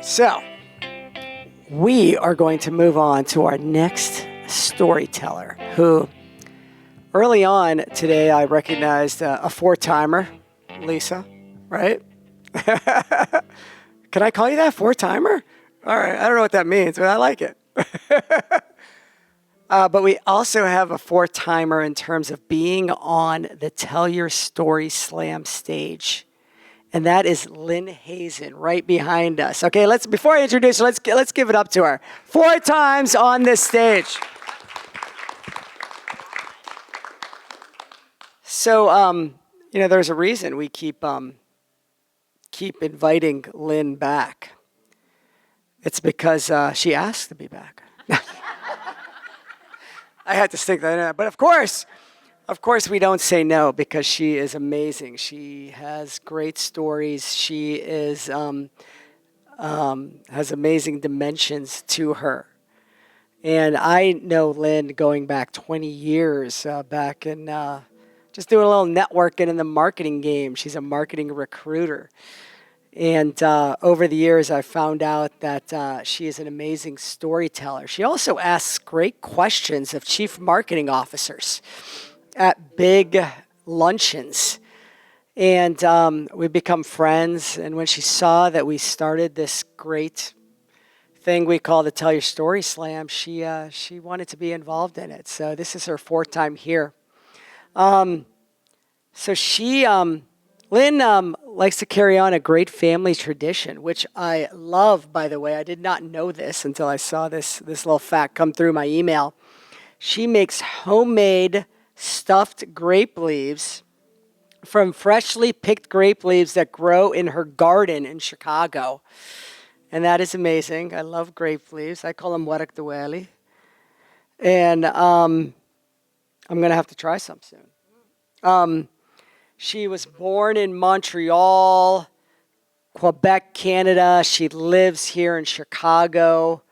So, we are going to move on to our next storyteller, who early on today I recognized a four-timer, Lisa, right? Can I call you that, four-timer? All right, I don't know what that means, but I like it. But we also have a four-timer in terms of being on the Tell Your Story Slam stage. And that is Lynn Hazan right behind us. Okay, before I introduce her, let's give it up to her. 4 times on this stage. So, there's a reason we keep inviting Lynn back. It's because she asked to be back. I had to stick that in. But of course, we don't say no because she is amazing. She has great stories. She is has amazing dimensions to her. And I know Lynn going back 20 years, back in just doing a little networking in the marketing game. She's a marketing recruiter. And over the years, I found out that she is an amazing storyteller. She also asks great questions of chief marketing officers at big luncheons. And we've become friends. And when she saw that we started this great thing we call the Tell Your Story Slam, she wanted to be involved in it. So this is her 4th time here. Lynn likes to carry on a great family tradition, which I love, by the way. I did not know this until I saw this little fact come through my email. She makes homemade stuffed grape leaves from freshly picked grape leaves that grow in her garden in Chicago. And that is amazing. I love grape leaves. I call them warak dweli. And I'm going to have to try some soon. She was born in Montreal, Quebec, Canada. She lives here in Chicago.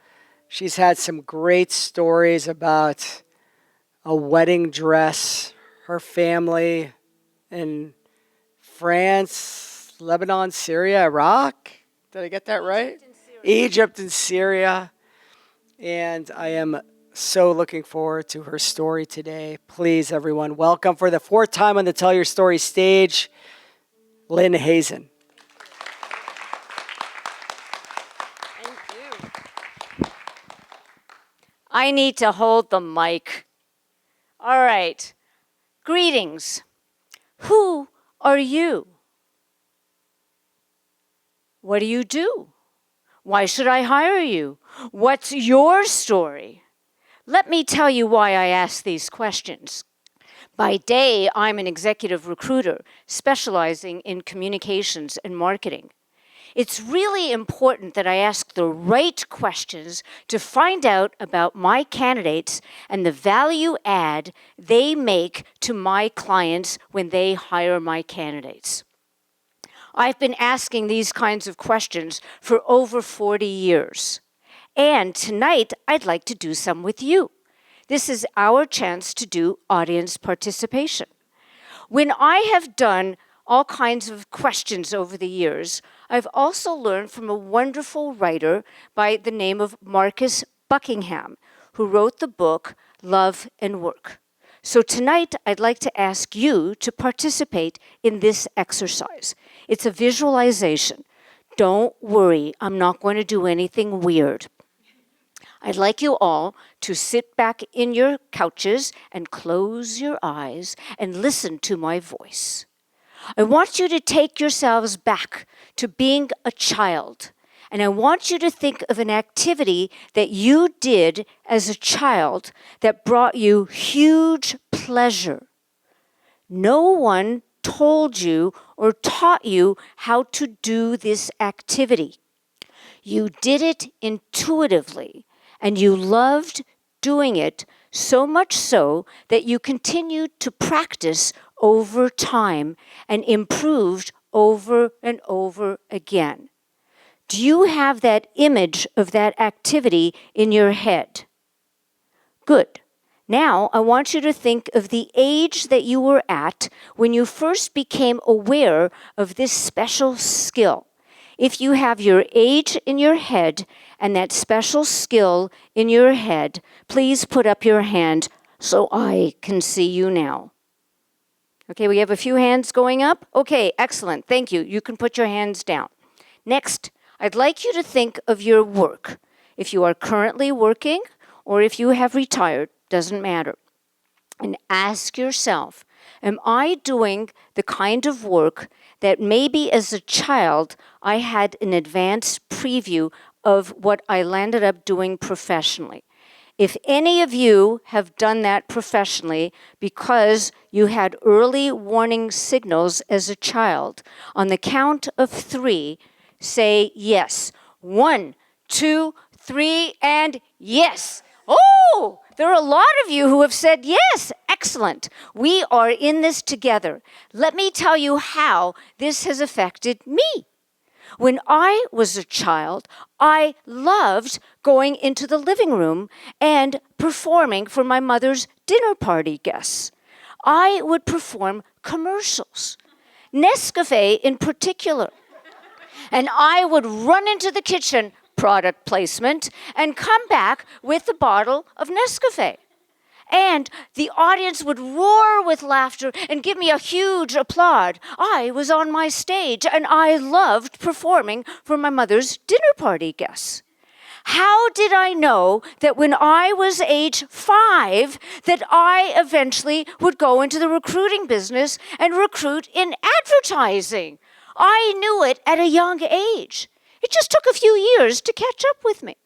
She's had some great stories about a wedding dress, her family in France, Lebanon, Syria, Iraq. Did I get that right? Egypt and Syria. And I am so looking forward to her story today. Please, everyone, welcome for the 4th time on the Tell Your Story stage, Lynn Hazan. Thank you. I need to hold the mic. All right. Greetings. Who are you? What do you do? Why should I hire you? What's your story? Let me tell you why I ask these questions. By day, I'm an executive recruiter specializing in communications and marketing. It's really important that I ask the right questions to find out about my candidates and the value add they make to my clients when they hire my candidates. I've been asking these kinds of questions for over 40 years. And tonight, I'd like to do some with you. This is our chance to do audience participation. When I have done all kinds of questions over the years, I've also learned from a wonderful writer by the name of Marcus Buckingham, who wrote the book Love and Work. So tonight, I'd like to ask you to participate in this exercise. It's a visualization. Don't worry, I'm not going to do anything weird. I'd like you all to sit back in your couches and close your eyes and listen to my voice. I want you to take yourselves back to being a child, and I want you to think of an activity that you did as a child that brought you huge pleasure. No one told you or taught you how to do this activity. You did it intuitively. And you loved doing it so much so that you continued to practice over time and improved over and over again. Do you have that image of that activity in your head? Good. Now, I want you to think of the age that you were at when you first became aware of this special skill. If you have your age in your head and that special skill in your head, please put up your hand so I can see you now. Okay, we have a few hands going up. Okay, excellent. Thank you. You can put your hands down. Next, I'd like you to think of your work. If you are currently working or if you have retired, doesn't matter. And ask yourself, am I doing the kind of work that maybe as a child I had an advanced preview of what I landed up doing professionally? If any of you have done that professionally because you had early warning signals as a child, on the count of 3, say yes. 1, 2, 3, and yes. Oh, there are a lot of you who have said yes. Excellent. We are in this together. Let me tell you how this has affected me. When I was a child, I loved going into the living room and performing for my mother's dinner party guests. I would perform commercials, Nescafe in particular. And I would run into the kitchen, product placement, and come back with a bottle of Nescafe. And the audience would roar with laughter and give me a huge applaud. I was on my stage, and I loved performing for my mother's dinner party guests. How did I know that when I was age 5 that I eventually would go into the recruiting business and recruit in advertising? I knew it at a young age. It just took a few years to catch up with me.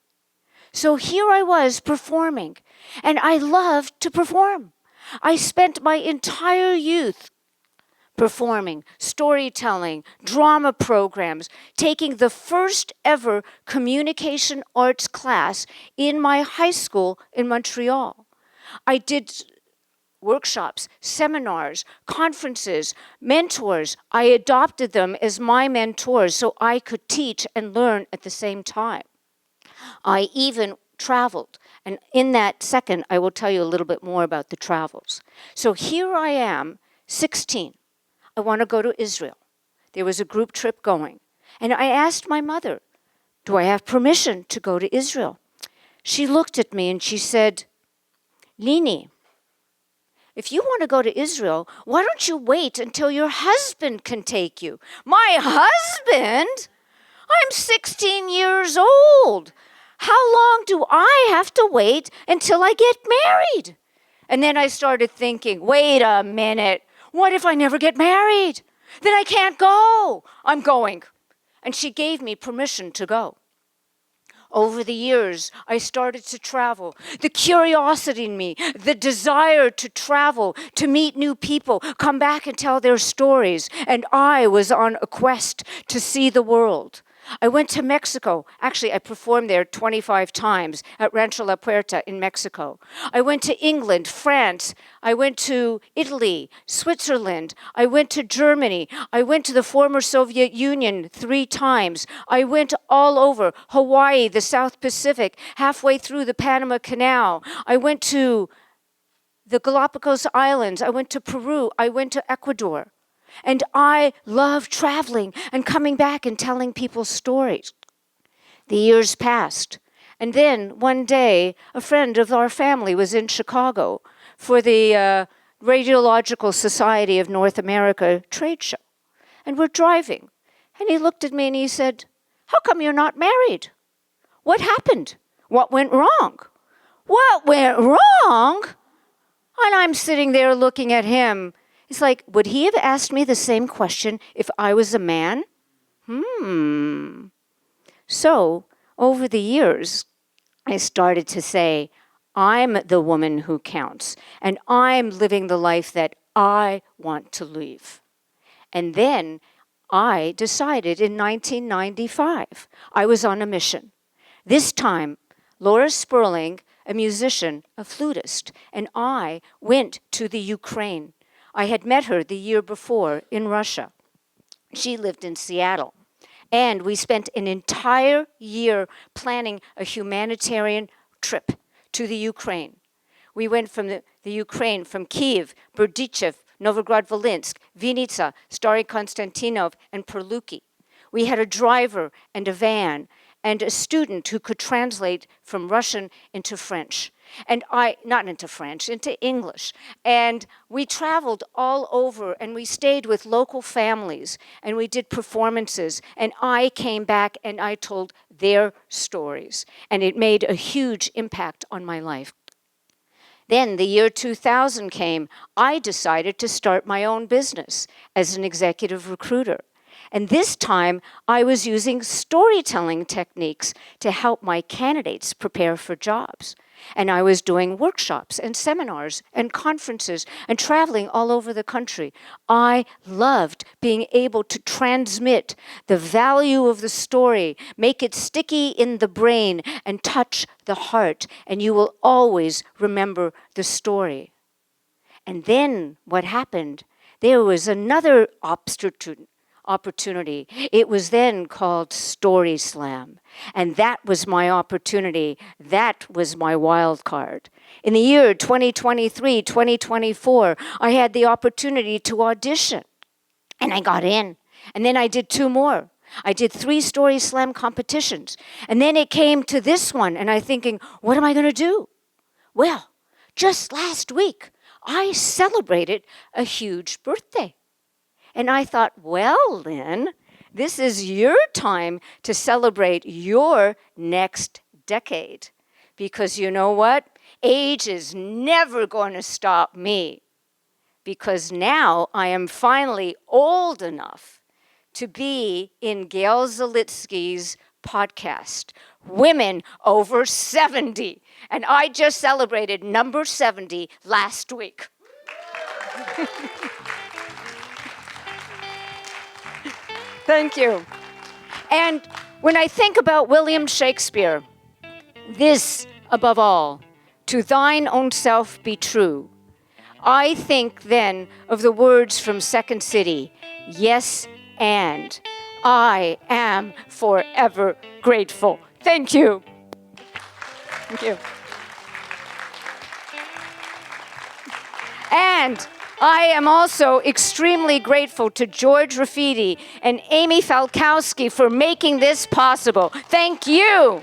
So here I was performing, and I loved to perform. I spent my entire youth performing, storytelling, drama programs, taking the first ever communication arts class in my high school in Montreal. I did workshops, seminars, conferences, mentors. I adopted them as my mentors so I could teach and learn at the same time. I even traveled, and in that second, I will tell you a little bit more about the travels. So here I am, 16. I want to go to Israel. There was a group trip going, and I asked my mother, do I have permission to go to Israel? She looked at me and she said, Lini, if you want to go to Israel, why don't you wait until your husband can take you? My husband? I'm 16 years old. How long do I have to wait until I get married? And then I started thinking, wait a minute. What if I never get married? Then I can't go. I'm going. And she gave me permission to go. Over the years, I started to travel. The curiosity in me, the desire to travel, to meet new people, come back and tell their stories. And I was on a quest to see the world. I went to Mexico. Actually, I performed there 25 times at Rancho La Puerta in Mexico. I went to England, France. I went to Italy, Switzerland. I went to Germany. I went to the former Soviet Union 3 times. I went all over Hawaii, the South Pacific, halfway through the Panama Canal. I went to the Galapagos Islands. I went to Peru. I went to Ecuador. And I love traveling and coming back and telling people stories. The years passed. And then one day, a friend of our family was in Chicago for the Radiological Society of North America trade show. And we're driving. And he looked at me and he said, how come you're not married? What happened? What went wrong? What went wrong? And I'm sitting there looking at him. It's like, would he have asked me the same question if I was a man? So, over the years, I started to say, I'm the woman who counts, and I'm living the life that I want to live. And then I decided in 1995, I was on a mission. This time, Laura Sperling, a musician, a flutist, and I went to the Ukraine. I had met her the year before in Russia. She lived in Seattle. And we spent an entire year planning a humanitarian trip to the Ukraine. We went from the Ukraine, from Kyiv, Berdichev, Novograd-Volynsk, Vinnytsia, Stary Konstantinov, and Perluki. We had a driver and a van and a student who could translate from Russian into French. And not into French, into English. And we traveled all over and we stayed with local families and we did performances. And I came back and I told their stories. And it made a huge impact on my life. Then the year 2000 came. I decided to start my own business as an executive recruiter. And this time, I was using storytelling techniques to help my candidates prepare for jobs. And I was doing workshops and seminars and conferences and traveling all over the country. I loved being able to transmit the value of the story, make it sticky in the brain and touch the heart, and you will always remember the story. And then what happened? There was another opportunity. It was then called Story Slam. And that was my opportunity. That was my wild card. In the year 2023, 2024, I had the opportunity to audition. And I got in. And then I did 2 more. I did 3 Story Slam competitions. And then it came to this one. And I'm thinking, what am I going to do? Well, just last week, I celebrated a huge birthday. And I thought, well, Lynn, this is your time to celebrate your next decade. Because you know what? Age is never going to stop me. Because now I am finally old enough to be in Gail Zalitsky's podcast, Women Over 70. And I just celebrated number 70 last week. Thank you. And when I think about William Shakespeare, this above all, to thine own self be true, I think then of the words from Second City, yes, and I am forever grateful. Thank you. Thank you. And I am also extremely grateful to George Raffiti and Amy Falkowski for making this possible. Thank you.